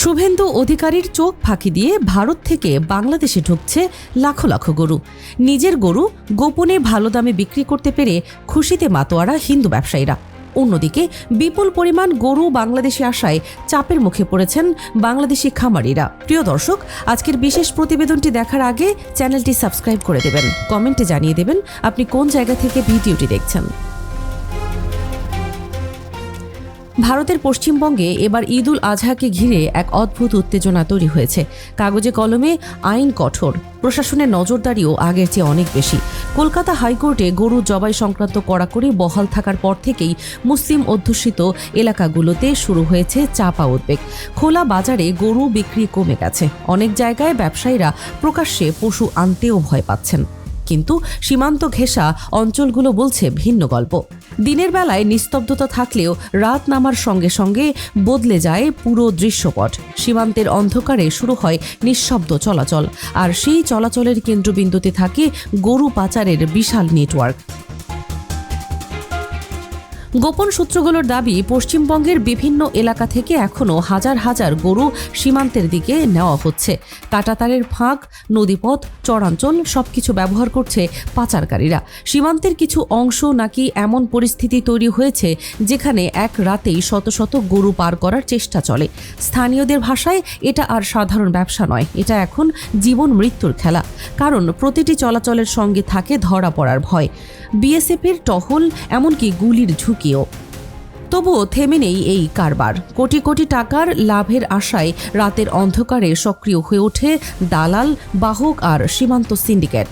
শুভেন্দু অধিকারীর চোখ ফাঁকি দিয়ে ভারত থেকে বাংলাদেশে ঢুকছে লাখো লাখো গরু। নিজের গরু গোপনে ভালো দামে বিক্রি করতে পেরে খুশিতে মাতোয়ারা হিন্দু ব্যবসায়ীরা। অন্যদিকে বিপুল পরিমাণ গরু বাংলাদেশে আসায় চাপের মুখে পড়েছেন বাংলাদেশি খামারিরা। প্রিয় দর্শক, আজকের বিশেষ প্রতিবেদনটি দেখার আগে চ্যানেলটি সাবস্ক্রাইব করে দেবেন, কমেন্টে জানিয়ে দেবেন আপনি কোন জায়গা থেকে ভিডিওটি দেখছেন। ভারতের পশ্চিমবঙ্গে এবার ঈদ উল আজহাকে ঘিরে এক অদ্ভুত উত্তেজনা তৈরি হয়েছে। কাগজে কলমে আইন কঠোর, প্রশাসনের নজরদারিও আগের চেয়ে অনেক বেশি। কলকাতা হাইকোর্টে গরু জবাই সংক্রান্ত কড়াকড়ি বহাল থাকার পর থেকেই মুসলিম অধ্যুষিত এলাকাগুলোতে শুরু হয়েছে চাপা উদ্বেগ। খোলা বাজারে গরু বিক্রি কমে গেছে। অনেক জায়গায় ব্যবসায়ীরা প্রকাশ্যে পশু আনতেও ভয় পাচ্ছেন। কিন্তু সীমান্ত ঘেঁষা অঞ্চলগুলো বলছে ভিন্ন গল্প। দিনের বেলায় নিস্তব্ধতা থাকলেও রাত নামার সঙ্গে সঙ্গে বদলে যায় পুরো দৃশ্যপট। সীমান্তের অন্ধকারে শুরু হয় নিঃশব্দ চলাচল, আর সেই চলাচলের কেন্দ্রবিন্দুতে থাকে গরু পাচারের বিশাল নেটওয়ার্ক। গোপন সূত্রগুলোর দাবি, পশ্চিমবঙ্গের বিভিন্ন এলাকা থেকে এখনও হাজার হাজার গরু সীমান্তের দিকে নেওয়া হচ্ছে। কাঁটাতারের ফাঁক, নদীপথ, চরাঞ্চল সবকিছু ব্যবহার করছে পাচারকারীরা। সীমান্তের কিছু অংশ নাকি এমন পরিস্থিতি তৈরি হয়েছে যেখানে এক রাতেই শত শত গরু পার করার চেষ্টা চলে। স্থানীয়দের ভাষায় এটা আর সাধারণ ব্যবসা নয়, এটা এখন জীবন মৃত্যুর খেলা। কারণ প্রতিটি চলাচলের সঙ্গে থাকে ধরা পড়ার ভয়, বিএসএফের টহল, এমনকি গুলির ঝুঁকিও। তবুও থেমে নেই এই কারবার। কোটি কোটি টাকার লাভের আশায় রাতের অন্ধকারে সক্রিয় হয়ে ওঠে দালাল, বাহক আর সীমান্ত সিন্ডিকেট।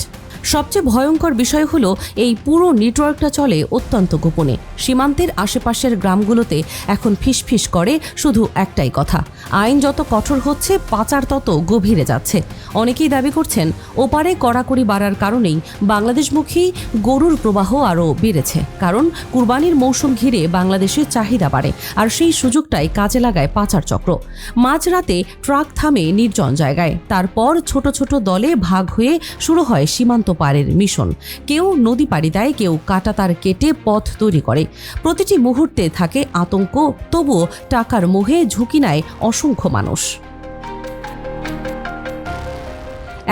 সবচেয়ে ভয়ঙ্কর বিষয় হলো, এই পুরো নেটওয়ার্কটা চলে অত্যন্ত গোপনে। সীমান্তের আশেপাশের গ্রামগুলোতে এখন ফিসফিস করে শুধু একটাই কথা, আইন যত কঠোর হচ্ছে পাচার তত গভীরে যাচ্ছে। অনেকেই দাবি করছেন, ওপারে কড়াকড়ি বাড়ার কারণেই বাংলাদেশমুখী গরুর প্রবাহ আরও বেড়েছে। কারণ কুরবানির মৌসুম ঘিরে বাংলাদেশের চাহিদা বাড়ে, আর সেই সুযোগটাই কাজে লাগায় পাচার চক্র। মাঝরাতে ট্রাক থামে নির্জন জায়গায়, তারপর ছোট ছোট দলে ভাগ হয়ে শুরু হয় সীমান্ত পারের মিশন। কেউ নদী পাড়ি দেয়, কেউ কাঁটাতার কেটে পথ তৈরি করে। প্রতিটি মুহূর্তে থাকে আতঙ্ক, তবুও টাকার মোহে ঝুঁকি নেয় অসংখ্য মানুষ।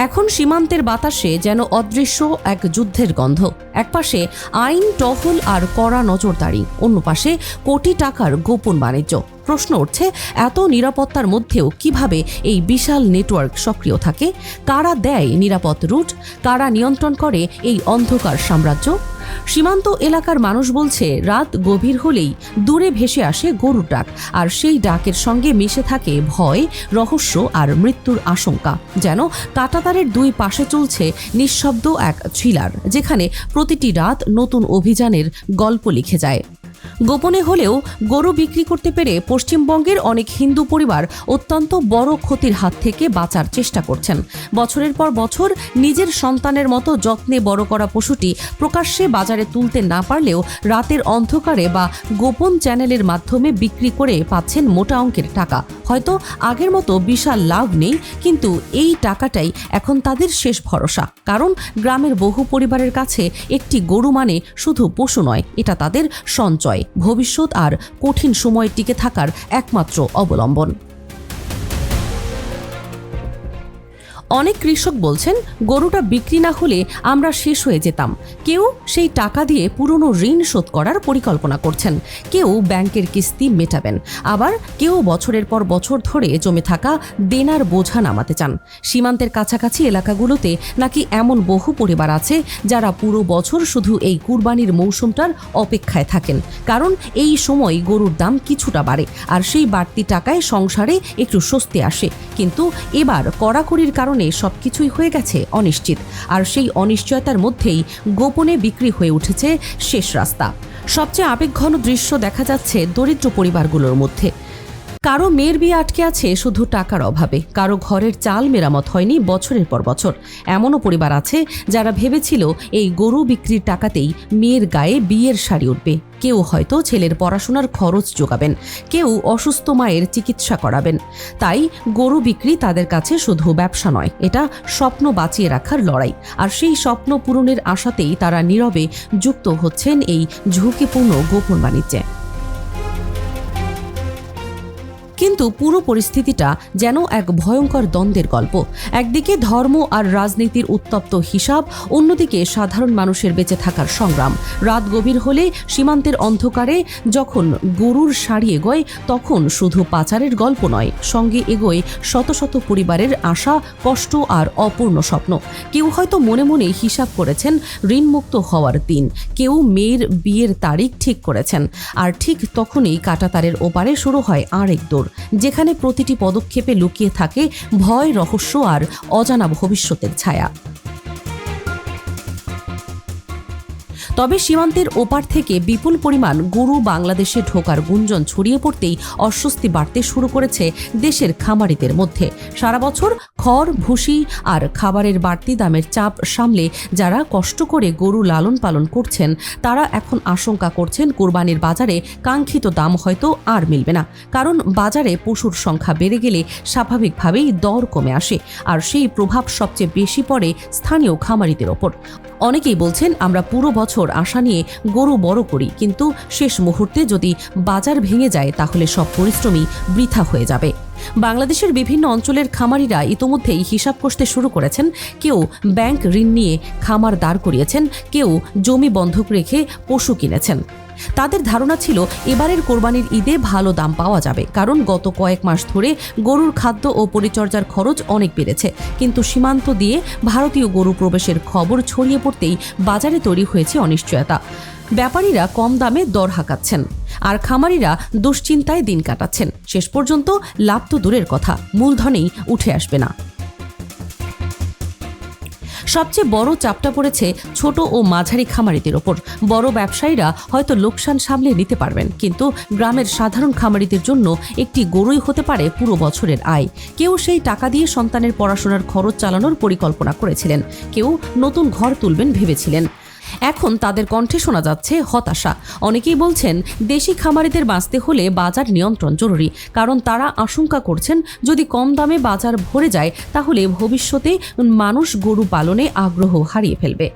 এখন সীমান্তের বাতাসে যেন অদৃশ্য এক যুদ্ধের গন্ধ। একপাশে আইন, টহল আর কড়া নজরদারি, অন্য পাশে কোটি টাকার গোপন বাণিজ্য। প্রশ্ন উঠছে, এত নিরাপত্তার মধ্যেও কিভাবে এই বিশাল নেটওয়ার্ক সক্রিয় থাকে? কারা দেয় নিরাপদ রুট? কারা নিয়ন্ত্রণ করে এই অন্ধকার সাম্রাজ্য? সীমান্ত এলাকার মানুষ বলছে, রাত গভীর হলেই দূরে ভেসে আসে গরুর ডাক, আর সেই ডাকের সঙ্গে মিশে থাকে ভয়, রহস্য আর মৃত্যুর আশঙ্কা। যেন কাঁটাতারের দুই পাশে চলছে নিঃশব্দ এক থ্রিলার, যেখানে প্রতিটি রাত নতুন অভিযানের গল্প লিখে যায়। গোপনে হলেও গরু বিক্রি করতে পেরে পশ্চিমবঙ্গের অনেক হিন্দু পরিবার অত্যন্ত বড় ক্ষতির হাত থেকে বাঁচার চেষ্টা করছেন। বছরের পর বছর নিজের সন্তানের মতো যত্নে বড় করা পশুটি প্রকাশ্যে বাজারে তুলতে না পারলেও রাতের অন্ধকারে বা গোপন চ্যানেলের মাধ্যমে বিক্রি করে পাচ্ছেন মোটা অঙ্কের টাকা। হয়তো আগের মতো বিশাল লাভ নেই, কিন্তু এই টাকাটাই এখন তাদের শেষ ভরসা। কারণ গ্রামের বহু পরিবারের কাছে একটি গরু মানে শুধু পশু নয়, এটা তাদের সঞ্চয়, ভবিষ্যৎ আর কঠিন সময়ে টিকে থাকার একমাত্র অবলম্বন। অনেক কৃষক বলছেন, গরুটা বিক্রি না হলে আমরা শেষ হয়ে যেতাম। কেউ সেই টাকা দিয়ে পুরনো ঋণ শোধ করার পরিকল্পনা করছেন, কেউ ব্যাংকের কিস্তি মেটাবেন, আবার কেউ বছরের পর বছর ধরে জমে থাকা দেনার বোঝা নামাতে চান। সীমান্তের কাছাকাছি এলাকাগুলোতে নাকি এমন বহু পরিবার আছে যারা পুরো বছর শুধু এই কুরবানির মৌসুমটার অপেক্ষায় থাকেন। কারণ এই সময় গরুর দাম কিছুটা বাড়ে, আর সেই বাড়তি টাকায় সংসারে একটু স্বস্তি আসে। কিন্তু এবার কড়াকড়ির কারণে সবকিছুই হয়ে গেছে অনিশ্চিত, আর সেই অনিশ্চয়তার মধ্যেই গোপনে বিক্রি হয়ে উঠেছে শেষ রাস্তা। সবচেয়ে আবেগঘন দৃশ্য দেখা যাচ্ছে দরিদ্র পরিবারগুলোর মধ্যে। কারো মেয়ের বিয়ে আটকে আছে শুধু টাকার অভাবে, কারো ঘরের চাল মেরামত হয়নি বছরের পর বছর। এমনও পরিবার আছে যারা ভেবেছিল এই গরু বিক্রির টাকাতেই মেয়ের গায়ে বিয়ের শাড়ি উঠবে। কেউ হয়তো ছেলের পড়াশোনার খরচ যোগাবেন, কেউ অসুস্থ মায়ের চিকিৎসা করাবেন। তাই গরু বিক্রি তাদের কাছে শুধু ব্যবসা নয়, এটা স্বপ্ন বাঁচিয়ে রাখার লড়াই। আর সেই স্বপ্ন পূরণের আশাতেই তারা নীরবে যুক্ত হচ্ছেন এই ঝুঁকিপূর্ণ গোপন বাণিজ্যে। কিন্তু পুরো পরিস্থিতিটা যেন এক ভয়ঙ্কর দ্বন্দ্বের গল্প। একদিকে ধর্ম আর রাজনীতির উত্তপ্ত হিসাব, অন্যদিকে সাধারণ মানুষের বেঁচে থাকার সংগ্রাম। রাত গভীর হলে সীমান্তের অন্ধকারে যখন গরুর সারি এগোয়, তখন শুধু পাচারের গল্প নয়, সঙ্গে এগোয় শত শত পরিবারের আশা, কষ্ট আর অপূর্ণ স্বপ্ন। কেউ হয়তো মনে মনে হিসাব করেছেন ঋণমুক্ত হওয়ার দিন, কেউ মেয়ের বিয়ের তারিখ ঠিক করেছেন। আর ঠিক তখনই কাঁটাতারের ওপারে শুরু হয় আরেক দৌড়, যেখানে প্রতিটি পদক্ষেপে লুকিয়ে থাকে ভয়, রহস্য আর অজানা ভবিষ্যতের ছায়া। তবে সীমান্তের ওপার থেকে বিপুল পরিমাণ গরু বাংলাদেশে ঢোকার গুঞ্জন ছড়িয়ে পড়তেই অস্বস্তি বাড়তে শুরু করেছে দেশের খামারিদের মধ্যে। সারা বছর খড়, ভুসি আর খাবারের বাড়তি দামের চাপ সামলে যারা কষ্ট করে গরু লালন পালন করছেন, তারা এখন আশঙ্কা করছেন কোরবানির বাজারে কাঙ্ক্ষিত দাম হয়তো আর মিলবে না। কারণ বাজারে পশুর সংখ্যা বেড়ে গেলে স্বাভাবিকভাবেই দর কমে আসে, আর সেই প্রভাব সবচেয়ে বেশি পড়ে স্থানীয় খামারিদের ওপর। অনেকেই বলছেন, আমরা পুরো বছর আশা নিয়ে গরু বড় করি, কিন্তু শেষ মুহূর্তে যদি বাজার ভেঙে যায় তাহলে সব পরিশ্রমই বৃথা হয়ে যাবে। বাংলাদেশের বিভিন্ন অঞ্চলের খামারিরা ইতোমধ্যেই হিসাব কষতে শুরু করেছেন। কেউ ব্যাংক ঋণ নিয়ে খামার দাঁড় করিয়েছেন, কেউ জমি বন্ধক রেখে পশু কিনেছেন। তাদের ধারণা ছিল এবারের কোরবানির ঈদে ভালো দাম পাওয়া যাবে, কারণ গত কয়েক মাস ধরে গরুর খাদ্য ও পরিচর্যার খরচ অনেক বেড়েছে। কিন্তু সীমান্ত দিয়ে ভারতীয় গরু প্রবেশের খবর ছড়িয়ে পড়তেই বাজারে তৈরি হয়েছে অনিশ্চয়তা। ব্যাপারীরা কম দামে দর হাঁকাচ্ছেন, আর খামারিরা দুশ্চিন্তায় দিন কাটাচ্ছেন। শেষ পর্যন্ত লাভ তো দূরের কথা, মূলধনেই উঠে আসবে না। সবচেয়ে বড় চাপটা পড়েছে ছোট ও মাঝারি খামারিদের ওপর। বড় ব্যবসায়ীরা হয়তো লোকসান সামলে নিতে পারবেন, কিন্তু গ্রামের সাধারণ খামারিদের জন্য একটি গরুই হতে পারে পুরো বছরের আয়। কেউ সেই টাকা দিয়ে সন্তানের পড়াশোনার খরচ চালানোর পরিকল্পনা করেছিলেন, কেউ নতুন ঘর তুলবেন ভেবেছিলেন। এখন তাদের কণ্ঠে শোনা যাচ্ছে হতাশা। অনেকেই বলছেন, দেশি খামারিদের বাঁচতে হলে বাজার নিয়ন্ত্রণ জরুরি, কারণ তারা আশঙ্কা করছেন যদি কম দামে বাজার ভরে যায় তাহলে ভবিষ্যতে মানুষ গরু পালনে আগ্রহ হারিয়ে ফেলবে।